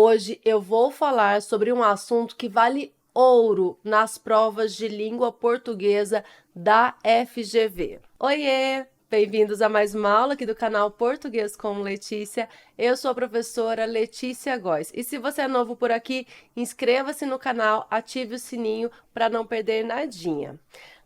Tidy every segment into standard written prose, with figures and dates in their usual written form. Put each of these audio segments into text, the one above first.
Hoje eu vou falar sobre um assunto que vale ouro nas provas de língua portuguesa da FGV. Oiê! Bem-vindos a mais uma aula aqui do canal Português com Letícia. Eu sou a professora Letícia Góes. E se você é novo por aqui, inscreva-se no canal, ative o sininho para não perder nadinha.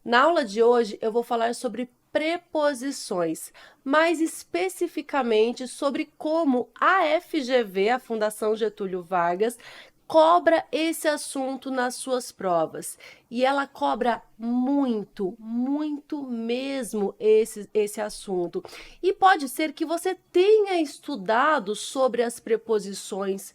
Na aula de hoje eu vou falar sobre preposições, mais especificamente sobre como a FGV, a Fundação Getúlio Vargas, cobra esse assunto nas suas provas. E ela cobra muito, muito mesmo esse assunto. E pode ser que você tenha estudado sobre as preposições.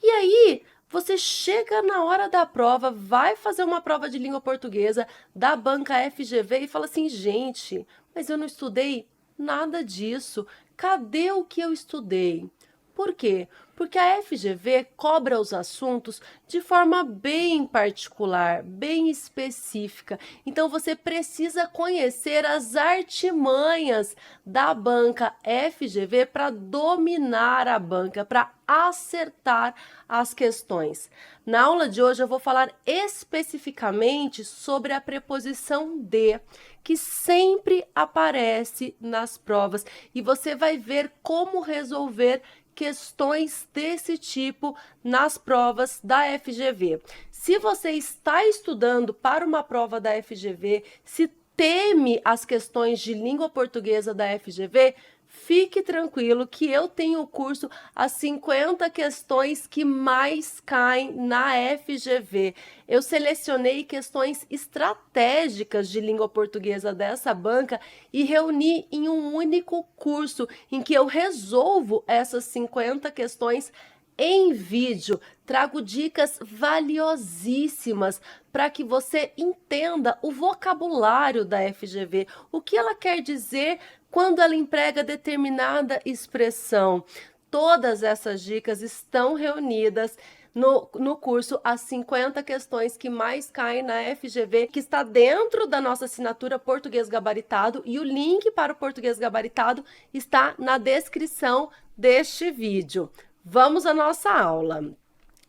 E aí, você chega na hora da prova, vai fazer uma prova de língua portuguesa da banca FGV e fala assim, gente, mas eu não estudei nada disso. Cadê o que eu estudei? Por quê? Porque a FGV cobra os assuntos de forma bem particular, bem específica. Então, você precisa conhecer as artimanhas da banca FGV para dominar a banca, para acertar as questões. Na aula de hoje, eu vou falar especificamente sobre a preposição de, que sempre aparece nas provas, e você vai ver como resolver questões desse tipo nas provas da FGV. Se você está estudando para uma prova da FGV, se teme as questões de língua portuguesa da FGV, fique tranquilo que eu tenho o curso As 50 Questões que Mais Caem na FGV. Eu selecionei questões estratégicas de língua portuguesa dessa banca e reuni em um único curso em que eu resolvo essas 50 questões em vídeo. Trago dicas valiosíssimas para que você entenda o vocabulário da FGV, o que ela quer dizer quando ela emprega determinada expressão. Todas essas dicas estão reunidas no curso As 50 Questões que Mais Caem na FGV, que está dentro da nossa assinatura Português Gabaritado, e o link para o Português Gabaritado está na descrição deste vídeo. Vamos à nossa aula.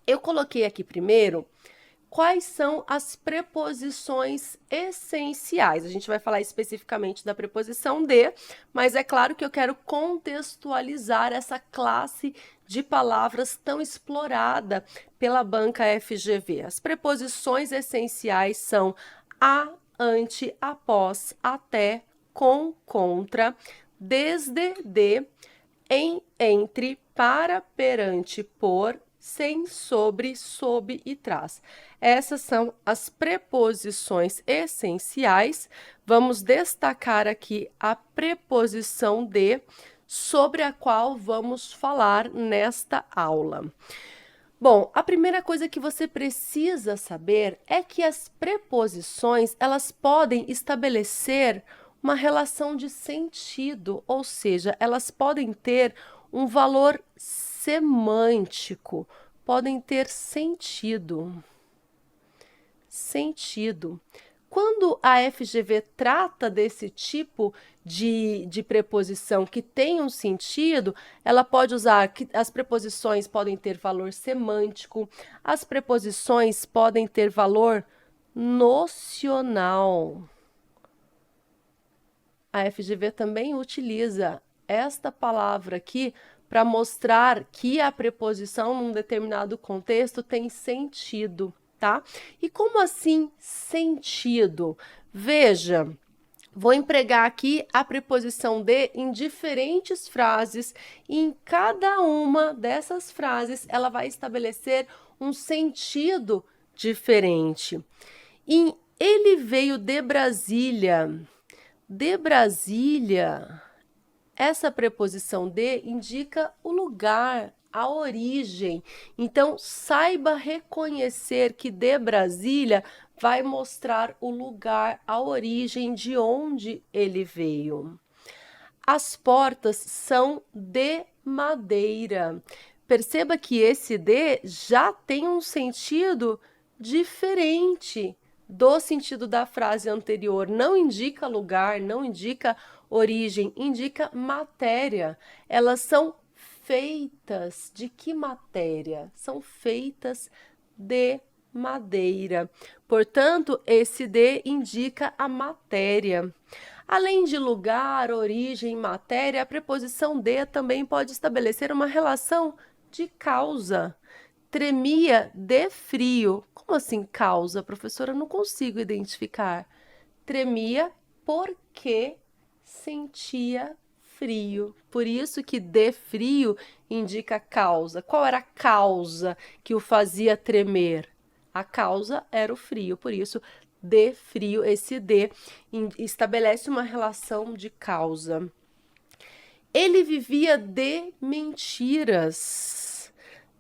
Eu coloquei aqui primeiro quais são as preposições essenciais. A gente vai falar especificamente da preposição de, mas é claro que eu quero contextualizar essa classe de palavras tão explorada pela banca FGV. As preposições essenciais são a, ante, após, até, com, contra, desde, de, em, entre, para, perante, por, sem, sobre, sob e tras. Essas são as preposições essenciais. Vamos destacar aqui a preposição de, sobre a qual vamos falar nesta aula. Bom, a primeira coisa que você precisa saber é que as preposições, elas podem estabelecer uma relação de sentido, ou seja, elas podem ter um valor semântico, podem ter sentido. Quando a FGV trata desse tipo de preposição que tem um sentido, ela pode usar que as preposições podem ter valor semântico, as preposições podem ter valor nocional. A FGV também utiliza esta palavra aqui para mostrar que a preposição num determinado contexto tem sentido, tá? E como assim sentido? Veja, vou empregar aqui a preposição de em diferentes frases e em cada uma dessas frases ela vai estabelecer um sentido diferente. Ele veio de Brasília. De Brasília, essa preposição de indica o lugar, a origem. Então, saiba reconhecer que de Brasília vai mostrar o lugar, a origem de onde ele veio. As portas são de madeira. Perceba que esse de já tem um sentido diferente do sentido da frase anterior. Não indica lugar, não indica origem, indica matéria. Elas são feitas de que matéria? São feitas de madeira. Portanto, esse de indica a matéria. Além de lugar, origem, matéria, a preposição de também pode estabelecer uma relação de causa. Tremia de frio. Como assim causa, professora? Eu não consigo identificar. Tremia porque sentia frio. Por isso que de frio indica causa. Qual era a causa que o fazia tremer? A causa era o frio, por isso de frio, esse de estabelece uma relação de causa. Ele vivia de mentiras.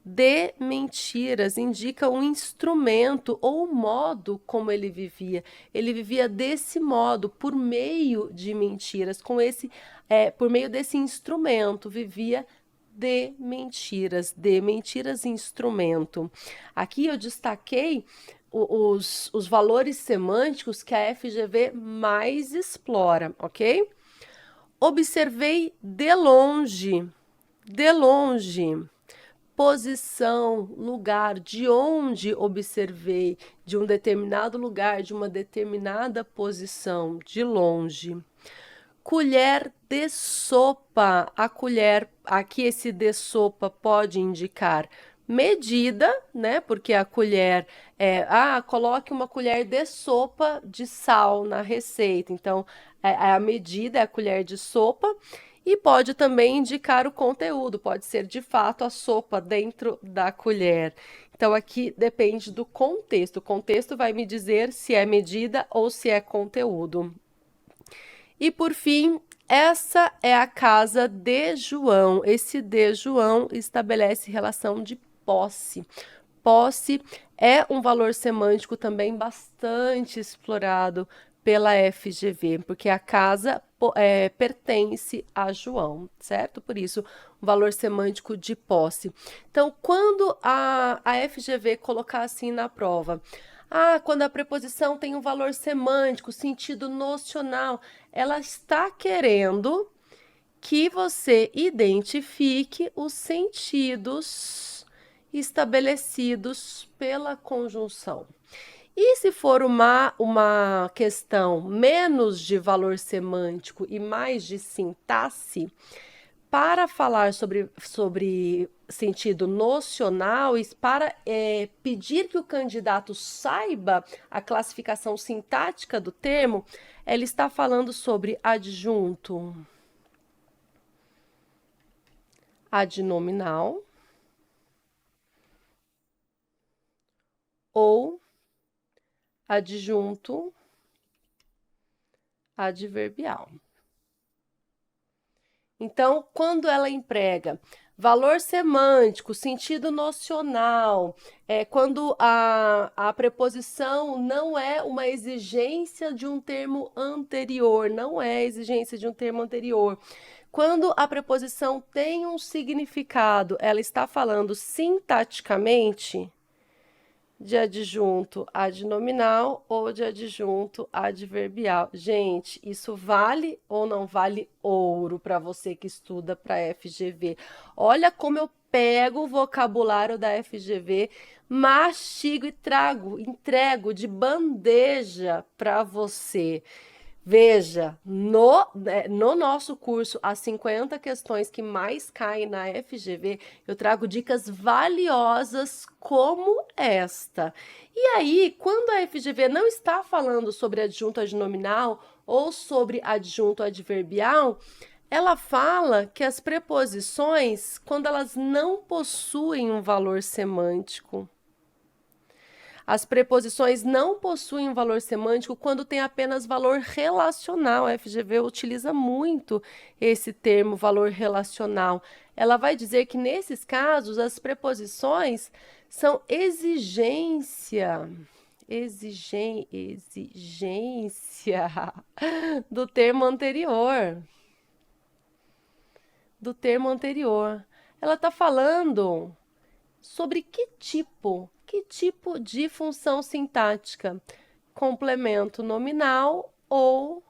De mentiras indica um instrumento ou modo como ele vivia. Ele vivia desse modo, por meio de mentiras, por meio desse instrumento, vivia de mentiras instrumento. Aqui eu destaquei os valores semânticos que a FGV mais explora, ok? Observei de longe, posição, lugar, de onde observei, de um determinado lugar, de uma determinada posição, de longe. Colher de sopa, a colher, aqui esse de sopa pode indicar medida, né? Porque a colher coloque uma colher de sopa de sal na receita. Então, a medida é a colher de sopa e pode também indicar o conteúdo, pode ser de fato a sopa dentro da colher. Então, aqui depende do contexto. O contexto vai me dizer se é medida ou se é conteúdo. E, por fim, essa é a casa de João. Esse de João estabelece relação de posse. Posse é um valor semântico também bastante explorado pela FGV, porque a casa pertence a João, certo? Por isso, um valor semântico de posse. Então, quando a FGV colocar assim na prova, quando a preposição tem um valor semântico, sentido nocional, ela está querendo que você identifique os sentidos estabelecidos pela conjunção. E se for uma questão menos de valor semântico e mais de sintaxe, para falar sobre sentido nocional e para pedir que o candidato saiba a classificação sintática do termo, ela está falando sobre adjunto, adnominal ou adjunto adverbial. Então, quando ela emprega valor semântico, sentido nocional, quando a preposição não é uma exigência de um termo anterior, não é exigência de um termo anterior. Quando a preposição tem um significado, ela está falando sintaticamente de adjunto adnominal ou de adjunto adverbial. Gente, isso vale ou não vale ouro para você que estuda para FGV? Olha como eu pego o vocabulário da FGV, mastigo e entrego de bandeja para você. Veja, no nosso curso, as 50 questões que mais caem na FGV, eu trago dicas valiosas como esta. E aí, quando a FGV não está falando sobre adjunto adnominal ou sobre adjunto adverbial, ela fala que as preposições, quando elas não possuem um valor semântico, as preposições não possuem um valor semântico quando tem apenas valor relacional. A FGV utiliza muito esse termo, valor relacional. Ela vai dizer que, nesses casos, as preposições são exigência do termo anterior. Ela está falando sobre que tipo de função sintática? Complemento nominal ou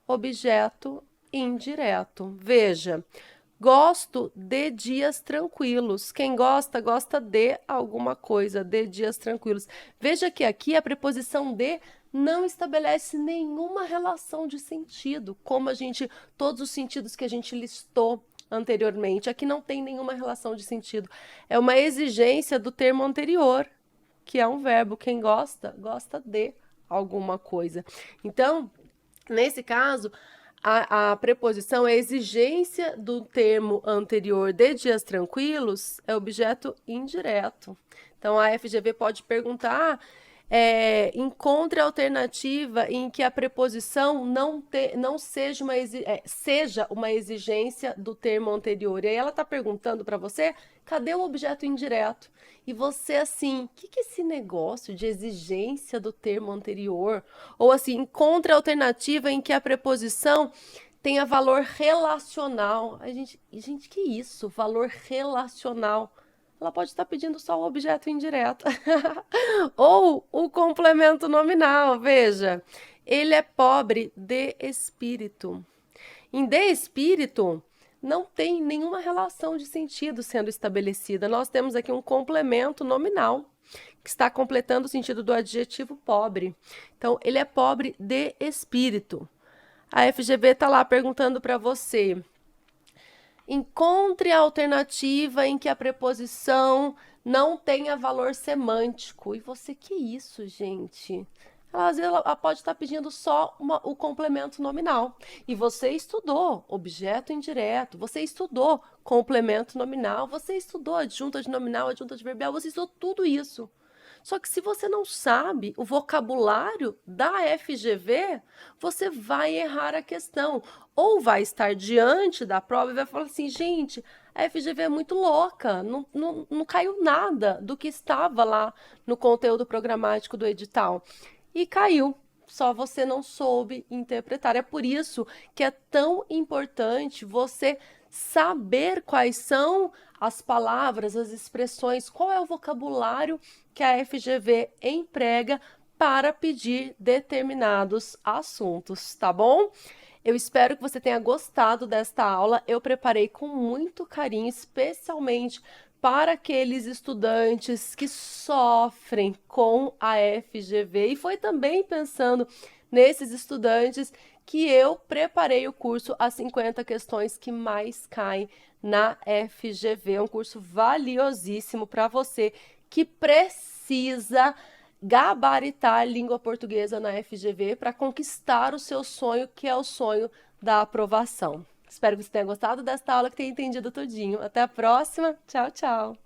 objeto indireto. Veja, Gosto de dias tranquilos. Quem gosta, gosta de alguma coisa, de dias tranquilos. Veja que aqui a preposição de não estabelece nenhuma relação de sentido, como todos os sentidos que a gente listou anteriormente. Aqui não tem nenhuma relação de sentido. É uma exigência do termo anterior, que é um verbo. Quem gosta, gosta de alguma coisa. Então, nesse caso, a preposição é exigência do termo anterior de dias tranquilos, é objeto indireto. Então, a FGV pode perguntar, encontre a alternativa em que a preposição não seja uma exigência do termo anterior. E aí ela está perguntando para você, cadê o objeto indireto? E você, assim, o que é esse negócio de exigência do termo anterior? Ou assim, encontre a alternativa em que a preposição tenha valor relacional. Gente, que isso? Valor relacional. Ela pode estar pedindo só o objeto indireto. Ou o complemento nominal, veja. Ele é pobre de espírito. Em de espírito, não tem nenhuma relação de sentido sendo estabelecida. Nós temos aqui um complemento nominal, que está completando o sentido do adjetivo pobre. Então, ele é pobre de espírito. A FGV está lá perguntando para você, encontre a alternativa em que a preposição não tenha valor semântico. E você, que isso, gente? Às vezes ela pode estar pedindo só o complemento nominal. E você estudou objeto indireto, você estudou complemento nominal, você estudou adjunta de nominal, adjunta adverbial, você estudou tudo isso. Só que se você não sabe o vocabulário da FGV, você vai errar a questão. Ou vai estar diante da prova e vai falar assim, gente, a FGV é muito louca, não caiu nada do que estava lá no conteúdo programático do edital. E caiu, só você não soube interpretar. É por isso que é tão importante você saber quais são as palavras, as expressões, qual é o vocabulário que a FGV emprega para pedir determinados assuntos, tá bom? Eu espero que você tenha gostado desta aula. Eu preparei com muito carinho, especialmente para aqueles estudantes que sofrem com a FGV. E foi também pensando nesses estudantes que eu preparei o curso As 50 Questões que Mais Caem na FGV. É um curso valiosíssimo para você que precisa gabaritar a língua portuguesa na FGV para conquistar o seu sonho, que é o sonho da aprovação. Espero que você tenha gostado desta aula, que tenha entendido tudinho. Até a próxima. Tchau, tchau.